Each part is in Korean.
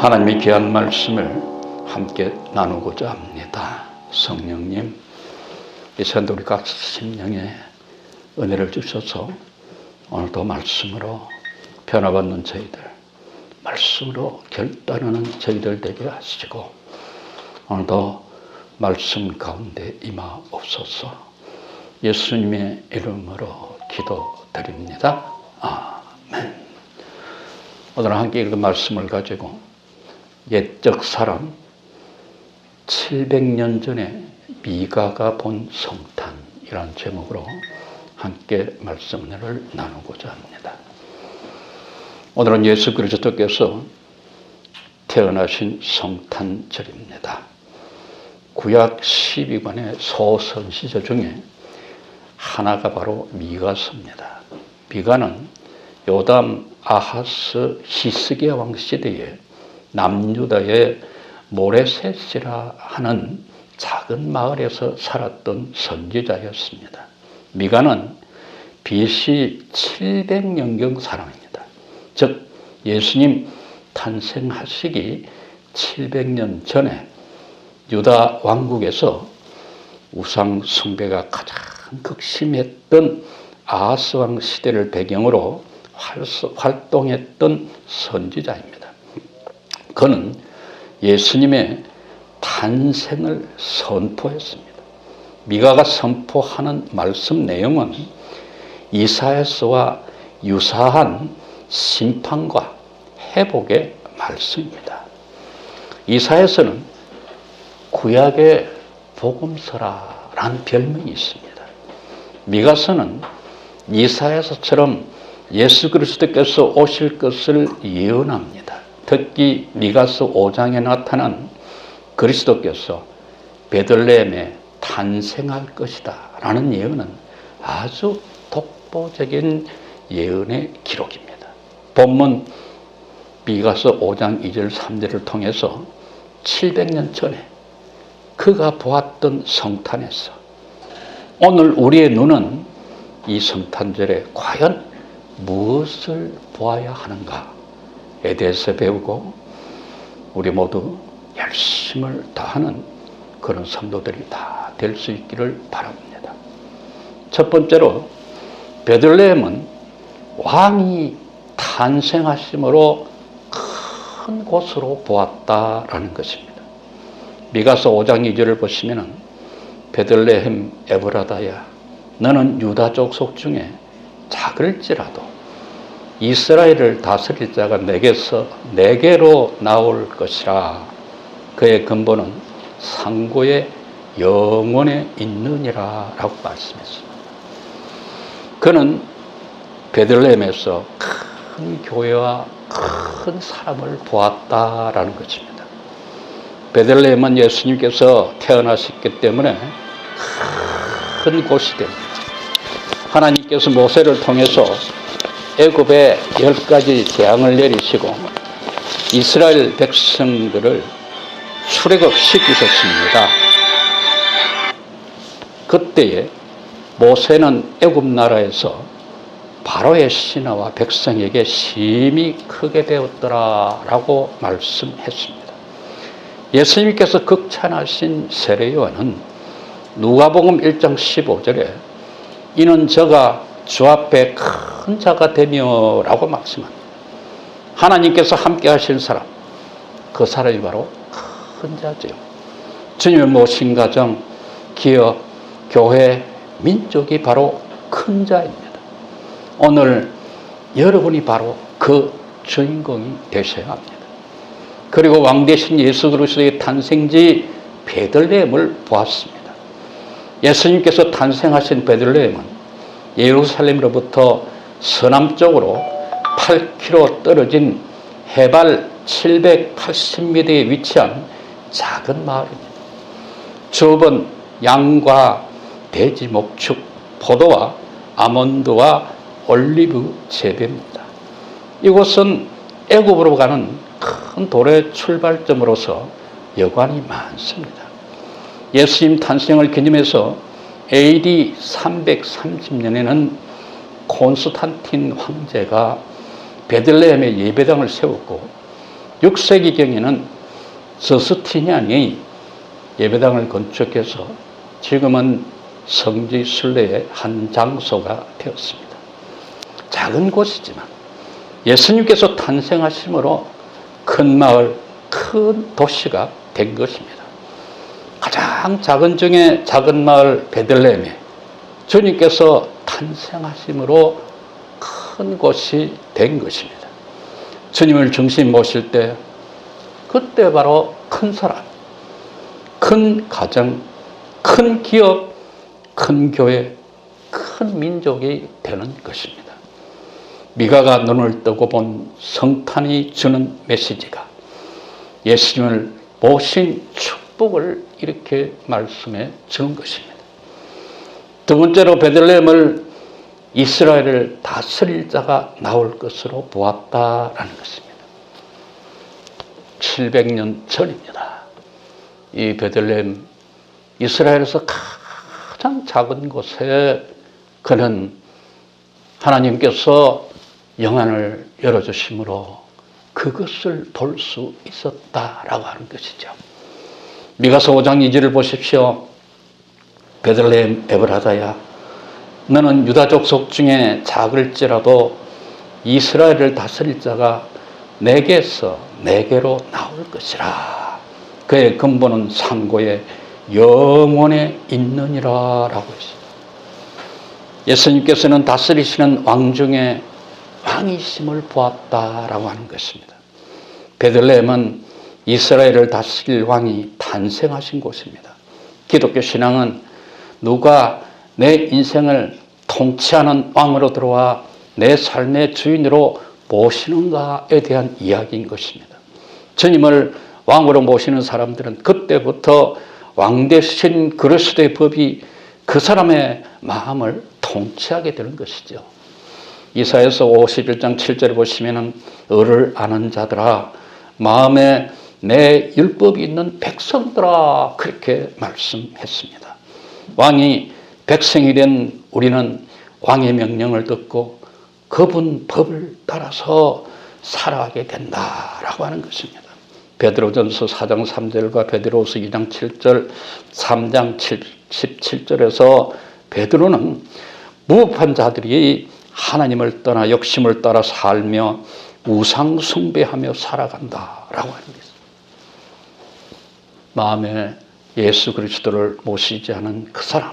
하나님의 귀한 말씀을 함께 나누고자 합니다. 성령님, 이 시간도 우리 각 심령에 은혜를 주셔서 오늘도 말씀으로 변화받는 저희들, 말씀으로 결단하는 저희들 되게 하시고 오늘도 말씀 가운데 임하옵소서. 예수님의 이름으로 기도드립니다. 아멘. 오늘 함께 읽은 말씀을 가지고 옛적 사람 700년 전에 미가가 본 성탄이라는 제목으로 함께 말씀을 나누고자 합니다. 오늘은 예수 그리스도께서 태어나신 성탄절입니다. 구약 12권의 소선지서 중에 하나가 바로 미가서입니다. 미가는 요담, 아하스, 히스기야 왕 시대에 남유다의 모레셋이라 하는 작은 마을에서 살았던 선지자였습니다. 미가는 BC 700년경 사람입니다. 즉 예수님 탄생하시기 700년 전에 유다 왕국에서 우상 숭배가 가장 극심했던 아하스 왕 시대를 배경으로 활동했던 선지자입니다. 그는 예수님의 탄생을 선포했습니다. 미가가 선포하는 말씀 내용은 이사야서와 유사한 심판과 회복의 말씀입니다. 이사야서는 구약의 복음서라는 별명이 있습니다. 미가서는 이사야서처럼 예수 그리스도께서 오실 것을 예언합니다. 특히 미가서 5장에 나타난 그리스도께서 베들레헴에 탄생할 것이다 라는 예언은 아주 독보적인 예언의 기록입니다. 본문 미가서 5장 2절 3절을 통해서 700년 전에 그가 보았던 성탄에서 오늘 우리의 눈은 이 성탄절에 과연 무엇을 보아야 하는가에 대해서 배우고 우리 모두 열심을 다하는 그런 성도들이 다 될 수 있기를 바랍니다. 첫 번째로 베들레헴은 왕이 탄생하심으로 큰 곳으로 보았다라는 것입니다. 미가서 5장 2절을 보시면 베들레헴 에브라다야 너는 유다 족속 중에 작을지라도 이스라엘을 다스릴 자가 내게로 나올 것이라. 그의 근본은 상고의 영원에 있느니라 라고 말씀했습니다. 그는 베들레헴에서 큰 교회와 큰 사람을 보았다라는 것입니다. 베들레헴은 예수님께서 태어나셨기 때문에 큰 곳이 됩니다. 하나님께서 모세를 통해서 애굽에 10가지 재앙을 내리시고 이스라엘 백성들을 출애굽시키셨습니다. 그때에 모세는 애굽 나라에서 바로의 신하와 백성에게 심히 크게 배웠더라라고 말씀했습니다. 예수님께서 극찬하신 세례요한은 누가복음 1장 15절에 이는 저가 주 앞에 큰 자가 되며 라고 말씀합니다. 하나님께서 함께 하신 사람, 그 사람이 바로 큰 자죠. 주님을 모신 가정, 기업, 교회, 민족이 바로 큰 자입니다. 오늘 여러분이 바로 그 주인공이 되셔야 합니다. 그리고 왕 대신 예수 그리스도의 탄생지 베들레헴을 보았습니다. 예수님께서 탄생하신 베들레헴은 예루살렘으로부터 서남쪽으로 8km 떨어진 해발 780m에 위치한 작은 마을입니다. 주업은 양과 돼지 목축, 포도와 아몬드와 올리브 재배입니다. 이곳은 애굽으로 가는 큰 도로의 출발점으로서 여관이 많습니다. 예수님 탄생을 기념해서 AD 330년에는 콘스탄틴 황제가 베들레헴에 예배당을 세웠고 6세기경에는 저스티니안이 예배당을 건축해서 지금은 성지 순례의 한 장소가 되었습니다. 작은 곳이지만 예수님께서 탄생하심으로 큰 마을, 큰 도시가 된 것입니다. 가장 작은 중에 작은 마을 베들레헴에 주님께서 탄생하심으로 큰 곳이 된 것입니다. 주님을 중심 모실 때 그때 바로 큰 사람, 큰 가정, 큰 기업, 큰 교회, 큰 민족이 되는 것입니다. 미가가 눈을 뜨고 본 성탄이 주는 메시지가 예수님을 모신 축복을 이렇게 말씀해 주는 것입니다. 두 번째로 베들레헴을 이스라엘을 다스릴 자가 나올 것으로 보았다라는 것입니다. 700년 전입니다. 이 베들레헴, 이스라엘에서 가장 작은 곳에 그는 하나님께서 영안을 열어주심으로 그것을 볼 수 있었다라고 하는 것이죠. 미가서 5장 2절을 보십시오. 베들레헴 에브라다야, 너는 유다 족속 중에 작을지라도 이스라엘을 다스릴 자가 내게서 내게로 나올 것이라. 그의 근본은 상고에 영원에 있느니라 라고 했습니다. 예수님께서는 다스리시는 왕 중에 왕이심을 보았다라고 하는 것입니다. 베들레헴은 이스라엘을 다스릴 왕이 탄생하신 곳입니다. 기독교 신앙은 누가 내 인생을 통치하는 왕으로 들어와 내 삶의 주인으로 모시는가에 대한 이야기인 것입니다. 주님을 왕으로 모시는 사람들은 그때부터 왕 대신 그리스도의 법이 그 사람의 마음을 통치하게 되는 것이죠. 이사야서 51장 7절을 보시면 을을 아는 자들아, 마음에 내 율법이 있는 백성들아, 그렇게 말씀했습니다. 왕이 백성이 된 우리는 왕의 명령을 듣고 그분 법을 따라서 살아가게 된다라고 하는 것입니다. 베드로전서 4장 3절과 베드로후서 2장 7절, 3장 17절에서 베드로는 무법한 자들이 하나님을 떠나 욕심을 따라 살며 우상 숭배하며 살아간다라고 하는 것입니다. 마음에 예수 그리스도를 모시지 않은 그 사람,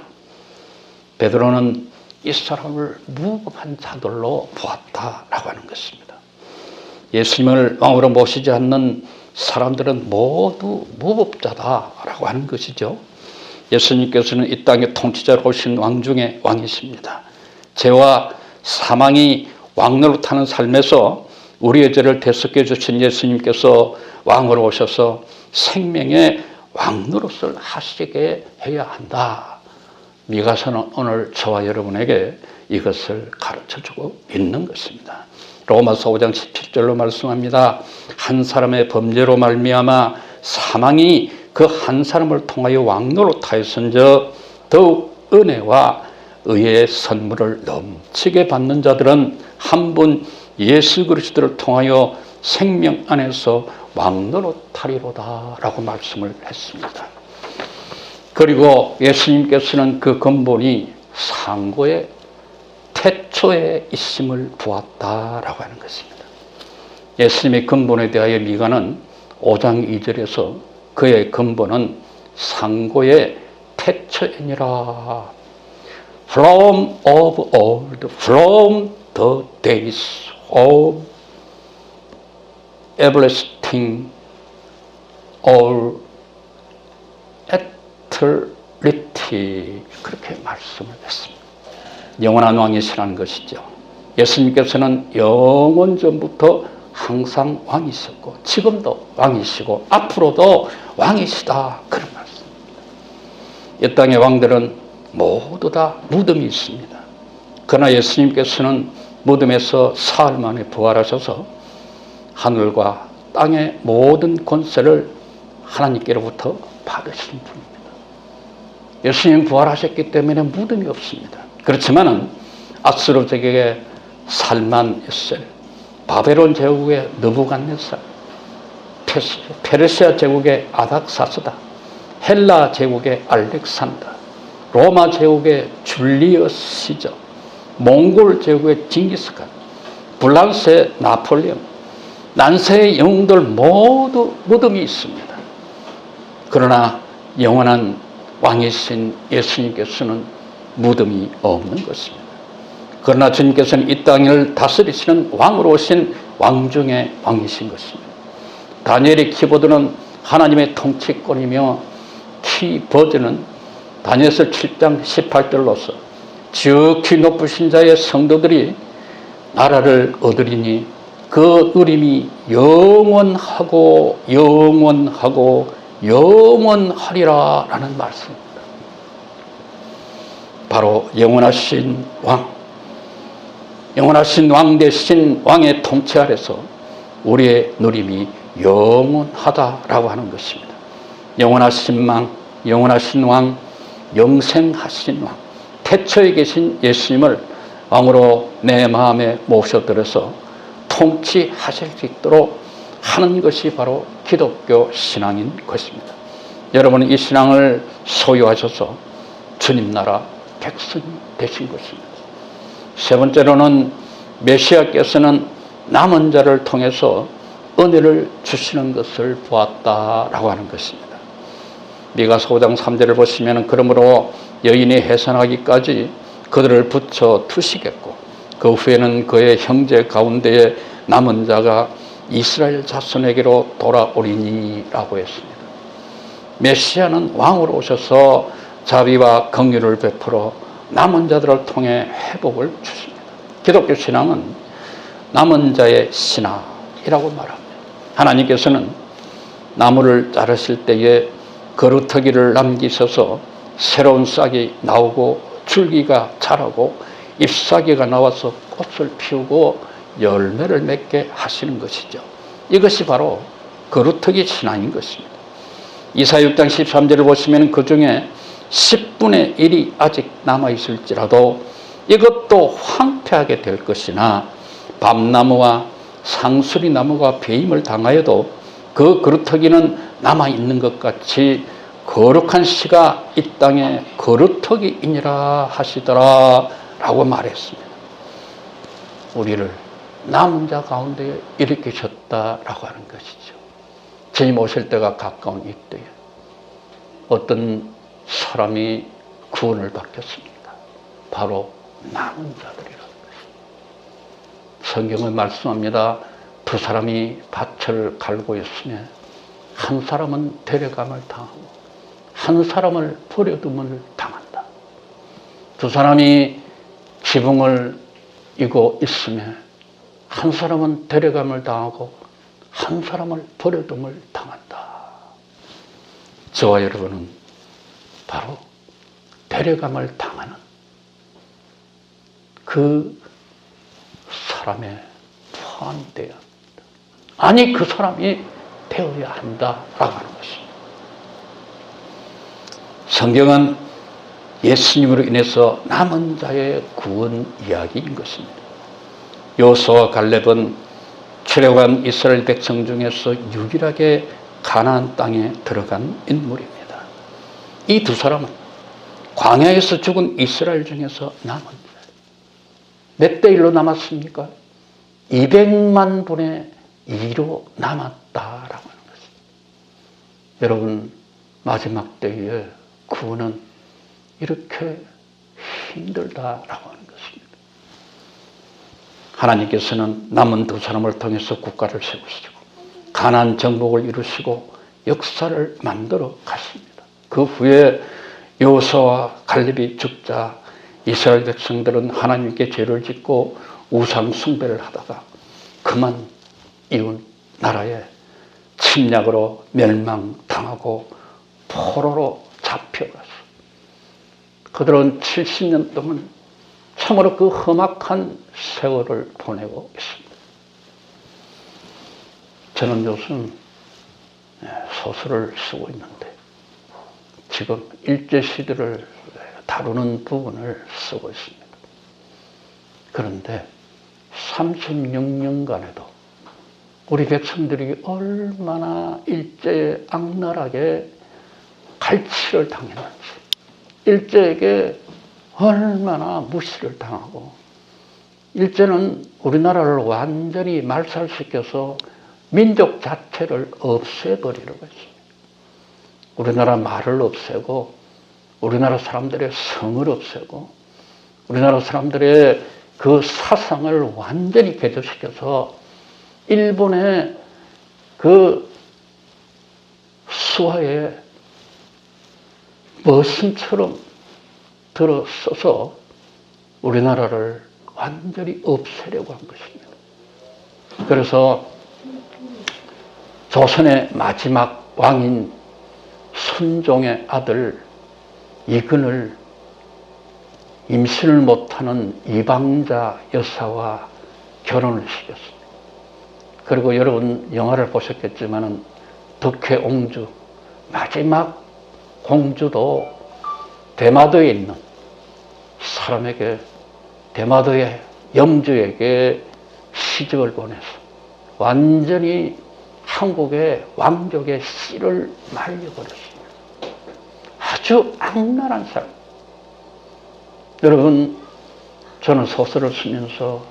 베드로는 이 사람을 무법한 자들로 보았다라고 하는 것입니다. 예수님을 왕으로 모시지 않는 사람들은 모두 무법자다라고 하는 것이죠. 예수님께서는 이 땅의 통치자로 오신 왕 중에 왕이십니다. 죄와 사망이 왕노릇하는 삶에서 우리의 죄를 대속해 주신 예수님께서 왕으로 오셔서 생명의 왕노릇을 하시게 해야 한다. 미가서는 오늘 저와 여러분에게 이것을 가르쳐주고 있는 것입니다. 로마서 5장 17절로 말씀합니다. 한 사람의 범죄로 말미암아 사망이 그 한 사람을 통하여 왕노릇하였은즉 더욱 은혜와 의의 선물을 넘치게 받는 자들은 한 분 예수 그리스도를 통하여 생명 안에서 왕노릇하리로다 라고 말씀을 했습니다. 그리고 예수님께서는 그 근본이 상고의 태초에 있음을 보았다라고 하는 것입니다. 예수님의 근본에 대하여 미가는 5장 2절에서 그의 근본은 상고의 태초이니라. From of old, from the days of everlasting, all eternity. 그렇게 말씀을 했습니다. 영원한 왕이시라는 것이죠. 예수님께서는 영원 전부터 항상 왕이셨고 지금도 왕이시고 앞으로도 왕이시다, 그런 말씀입니다. 이 땅의 왕들은 모두 다 무덤이 있습니다. 그러나 예수님께서는 무덤에서 사흘 만에 부활하셔서 하늘과 땅의 모든 권세를 하나님께로부터 받으신 분입니다. 예수님 부활하셨기 때문에 무덤이 없습니다. 그렇지만은 아수르 제국의 살만에셀, 바벨론 제국의 느부갓네살, 페르시아 제국의 아닥사스다, 헬라 제국의 알렉산더, 로마 제국의 줄리어스 시저, 몽골 제국의 징기스칸, 프랑스의 나폴레옹, 난세의 영웅들 모두 무덤이 있습니다. 그러나 영원한 왕이신 예수님께서는 무덤이 없는 것입니다. 그러나 주님께서는 이 땅을 다스리시는 왕으로 오신 왕 중의 왕이신 것입니다. 다니엘의 키보드는 하나님의 통치권이며 키버드는 다니엘서 7장 18절로서 지극히 높으신 자의 성도들이 나라를 얻으리니 그 누림이 영원하고 영원하고 영원하리라 라는 말씀입니다. 바로 영원하신 왕 대신 왕의 통치 아래서 우리의 누림이 영원하다라고 하는 것입니다. 영원하신 왕, 영생하신 왕, 태초에 계신 예수님을 왕으로 내 마음에 모셔들어서 통치하실 수 있도록 하는 것이 바로 기독교 신앙인 것입니다. 여러분은 이 신앙을 소유하셔서 주님 나라 백성이 되신 것입니다. 세 번째로는 메시아께서는 남은 자를 통해서 은혜를 주시는 것을 보았다라고 하는 것입니다. 미가서 5장 3절을 보시면 그러므로 여인이 해산하기까지 그들을 붙여 두시겠고 그 후에는 그의 형제 가운데에 남은 자가 이스라엘 자손에게로 돌아오리니 라고 했습니다. 메시아는 왕으로 오셔서 자비와 긍휼을 베풀어 남은 자들을 통해 회복을 주십니다. 기독교 신앙은 남은 자의 신앙이라고 말합니다. 하나님께서는 나무를 자르실 때에 거루터기를 남기셔서 새로운 싹이 나오고 줄기가 자라고 잎사귀가 나와서 꽃을 피우고 열매를 맺게 하시는 것이죠. 이것이 바로 거루터기 신앙인 것입니다. 이사야 6장 13절을 보시면 그 중에 10분의 1이 아직 남아있을지라도 이것도 황폐하게 될 것이나 밤나무와 상수리나무가 배임을 당하여도 그 거루터기는 남아있는 것 같이 거룩한 씨가 이 땅에 거루터기이니라 하시더라 라고 말했습니다. 우리를 남은 자 가운데 일으키셨다라고 하는 것이죠. 주님 오실 때가 가까운 이때에 어떤 사람이 구원을 받겠습니까? 바로 남은 자들이라는 것입니다. 성경은 말씀합니다. 두 사람이 밭을 갈고 있으면 한 사람은 데려감을 당하고 한 사람을 버려둠을 당한다. 두 사람이 지붕을 이고 있으면 한 사람은 데려감을 당하고 한 사람을 버려둠을 당한다. 저와 여러분은 바로 데려감을 당하는 그 사람에 포함되어야 합니다. 아니 그 사람이 되어야 한다라고 하는 것입니다. 성경은 예수님으로 인해서 남은 자의 구원 이야기인 것입니다. 여호수아와 갈렙은 출애굽한 이스라엘 백성 중에서 유일하게 가나안 땅에 들어간 인물입니다. 이 두 사람은 광야에서 죽은 이스라엘 중에서 남은 자예요. 몇 대 1로 남았습니까? 200만 분의 2로 남았다라고 하는 것입니다. 여러분, 마지막 때에 구원은 이렇게 힘들다라고 하는 것입니다. 하나님께서는 남은 두 사람을 통해서 국가를 세우시고 가나안 정복을 이루시고 역사를 만들어 가십니다. 그 후에 여호수아와 갈렙이 죽자 이스라엘 백성들은 하나님께 죄를 짓고 우상 숭배를 하다가 그만 이웃 나라에 침략으로 멸망당하고 포로로 잡혀가서 그들은 70년 동안 참으로 그 험악한 세월을 보내고 있습니다. 저는 요즘 소설을 쓰고 있는데 지금 일제시대를 다루는 부분을 쓰고 있습니다. 그런데 36년간에도 우리 백성들이 얼마나 일제에 악랄하게 갈취를 당했는지, 일제에게 얼마나 무시를 당하고, 일제는 우리나라를 완전히 말살시켜서 민족 자체를 없애버리려고 했습니다. 우리나라 말을 없애고, 우리나라 사람들의 성을 없애고, 우리나라 사람들의 그 사상을 완전히 개조시켜서 일본의 그 수하에 머슴처럼 들어서서 우리나라를 완전히 없애려고 한 것입니다. 그래서 조선의 마지막 왕인 순종의 아들 이근을 임신을 못하는 이방자 여사와 결혼을 시켰습니다. 그리고 여러분 영화를 보셨겠지만 덕혜옹주 마지막 공주도 대마도에 있는 사람에게, 대마도의 영주에게 시집을 보내서 완전히 한국의 왕족의 씨를 말려버렸습니다. 아주 악랄한 사람. 여러분, 저는 소설을 쓰면서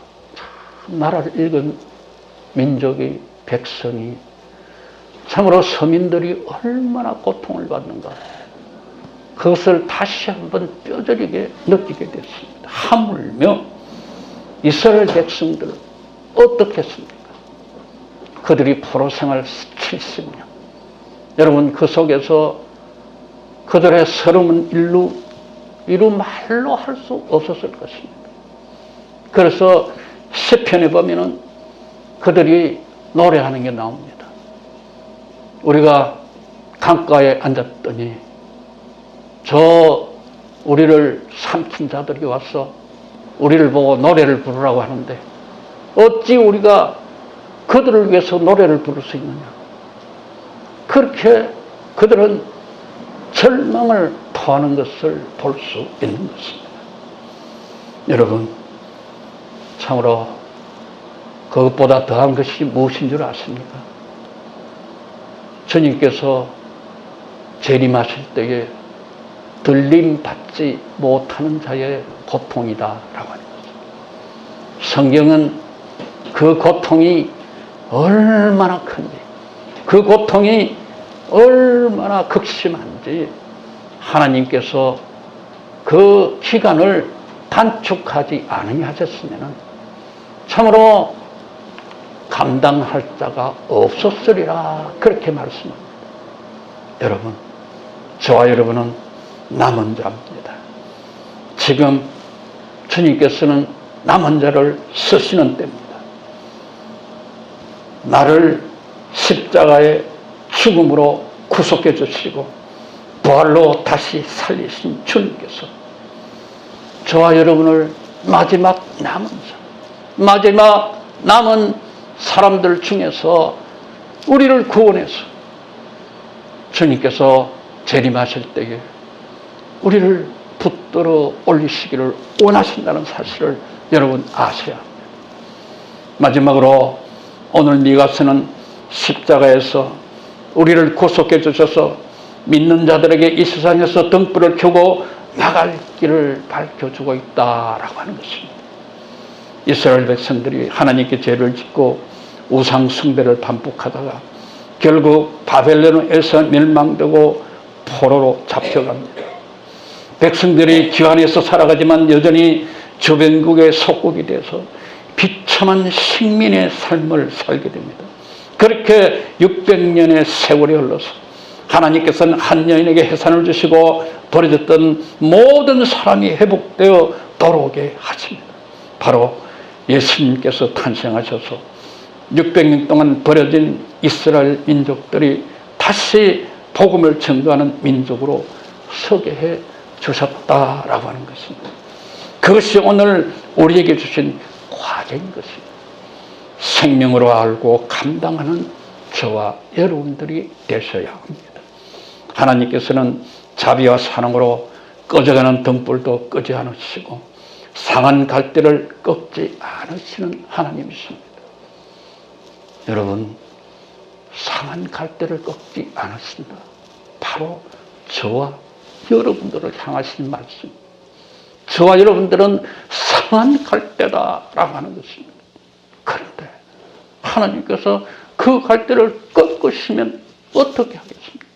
나라를 읽은 민족이, 백성이, 참으로 서민들이 얼마나 고통을 받는가, 그것을 다시 한번 뼈저리게 느끼게 됐습니다. 하물며 이스라엘 백성들 어떻게 했습니까? 그들이 포로 생활 70년. 여러분, 그 속에서 그들의 서름은 이루 말로 할 수 없었을 것입니다. 그래서 시편에 보면은 그들이 노래하는 게 나옵니다. 우리가 강가에 앉았더니 우리를 삼킨 자들이 와서 우리를 보고 노래를 부르라고 하는데 어찌 우리가 그들을 위해서 노래를 부를 수 있느냐. 그렇게 그들은 절망을 토하는 것을 볼 수 있는 것입니다. 여러분, 참으로 그것보다 더한 것이 무엇인 줄 아십니까? 주님께서 재림하실 때에 들림받지 못하는 자의 고통이다라고 하는 거죠. 성경은 그 고통이 얼마나 큰지, 그 고통이 얼마나 극심한지 하나님께서 그 기간을 단축하지 않으하셨으면 참으로 감당할 자가 없었으리라, 그렇게 말씀합니다. 여러분, 저와 여러분은 남은 자입니다. 지금 주님께서는 남은 자를 쓰시는 때입니다. 나를 십자가의 죽음으로 구속해 주시고 부활로 다시 살리신 주님께서 저와 여러분을 마지막 남은 자, 마지막 남은 사람들 중에서 우리를 구원해서 주님께서 재림하실 때에 우리를 붙들어 올리시기를 원하신다는 사실을 여러분 아셔야 합니다. 마지막으로 오늘 미가서는 십자가에서 우리를 구속해 주셔서 믿는 자들에게 이 세상에서 등불을 켜고 나갈 길을 밝혀주고 있다라고 하는 것입니다. 이스라엘 백성들이 하나님께 죄를 짓고 우상 숭배를 반복하다가 결국 바벨론에서 멸망되고 포로로 잡혀갑니다. 백성들이 귀환해서 살아가지만 여전히 주변국의 속국이 돼서 비참한 식민의 삶을 살게 됩니다. 그렇게 600년의 세월이 흘러서 하나님께서는 한 여인에게 해산을 주시고 버려졌던 모든 사람이 회복되어 돌아오게 하십니다. 바로 예수님께서 탄생하셔서 600년 동안 버려진 이스라엘 민족들이 다시 복음을 전도하는 민족으로 서게 해 주셨다라고 하는 것입니다. 그것이 오늘 우리에게 주신 과제인 것입니다. 생명으로 알고 감당하는 저와 여러분들이 되셔야 합니다. 하나님께서는 자비와 사랑으로 꺼져가는 등불도 끄지 않으시고 상한 갈대를 꺾지 않으시는 하나님이십니다. 여러분, 상한 갈대를 꺾지 않았습니다. 바로 저와 여러분들을 향하신 말씀. 저와 여러분들은 상한 갈대다라고 하는 것입니다. 그런데 하나님께서 그 갈대를 꺾으시면 어떻게 하겠습니까?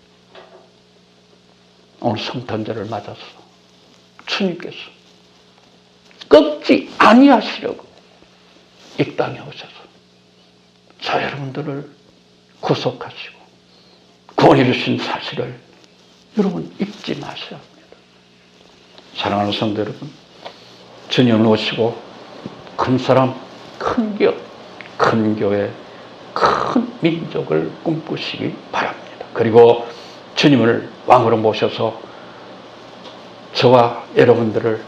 오늘 성탄절을 맞아서 주님께서 꺾지 아니하시려고 이 땅에 오셔서 저 여러분들을 구속하시고 구원해 주신 사실을 여러분 잊지 마셔야 합니다. 사랑하는 성도 여러분, 주님을 오시고 큰 사람, 큰 기업, 큰 교회, 큰 민족을 꿈꾸시기 바랍니다. 그리고 주님을 왕으로 모셔서 저와 여러분들을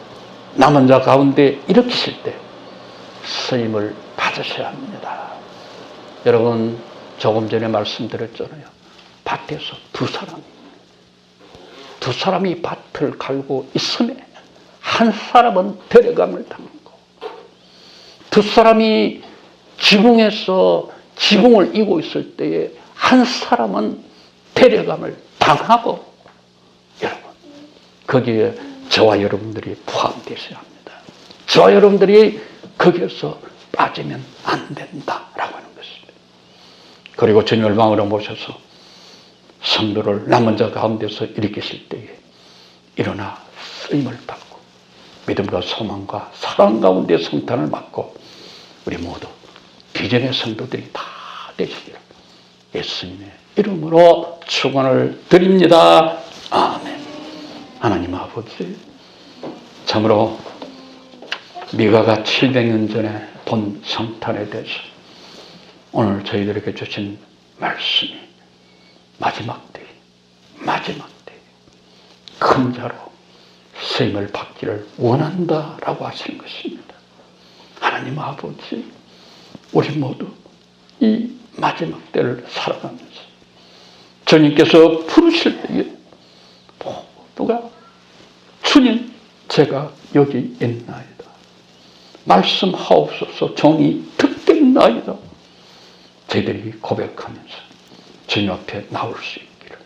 남은 자 가운데 일으키실 때 쓰임을 받으셔야 합니다. 여러분, 조금 전에 말씀드렸잖아요. 밭에서 두 사람이 밭을 갈고 있으면 한 사람은 데려감을 당하고 두 사람이 지붕에서 지붕을 이고 있을 때에 한 사람은 데려감을 당하고, 여러분, 거기에 저와 여러분들이 포함되셔야 합니다. 저와 여러분들이 거기에서 빠지면 안 된다라고 하는 것입니다. 그리고 주님을 왕으로 모셔서 성도를 남은 자 가운데서 일으키실 때에 일어나 쓰임을 받고 믿음과 소망과 사랑 가운데 성탄을 맞고 우리 모두 비전의 성도들이 다 되시기를 예수님의 이름으로 축원을 드립니다. 아멘. 하나님 아버지, 참으로 미가가 700년 전에 본 성탄에 대해서 오늘 저희들에게 주신 말씀이 마지막 때 큰 자로 쓰임을 받기를 원한다라고 하시는 것입니다. 하나님 아버지, 우리 모두 이 마지막 때를 살아가면서 주님께서 부르실 때에 모두가 주님, 제가 여기 있나이다. 말씀하옵소서, 종이 듣겠나이다. 저희들이 고백하면서 주님 앞에 나올 수 있기를,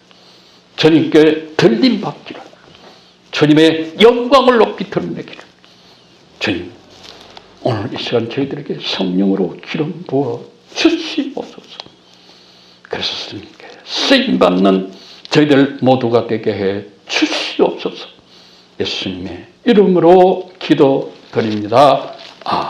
주님께 들림 받기를, 주님의 영광을 높이 드러내기를, 주님, 오늘 이 시간 저희들에게 성령으로 기름 부어 주시옵소서. 그래서 주님께 쓰임받는 저희들 모두가 되게 해 주시옵소서. 예수님의 이름으로 기도드립니다. 아멘.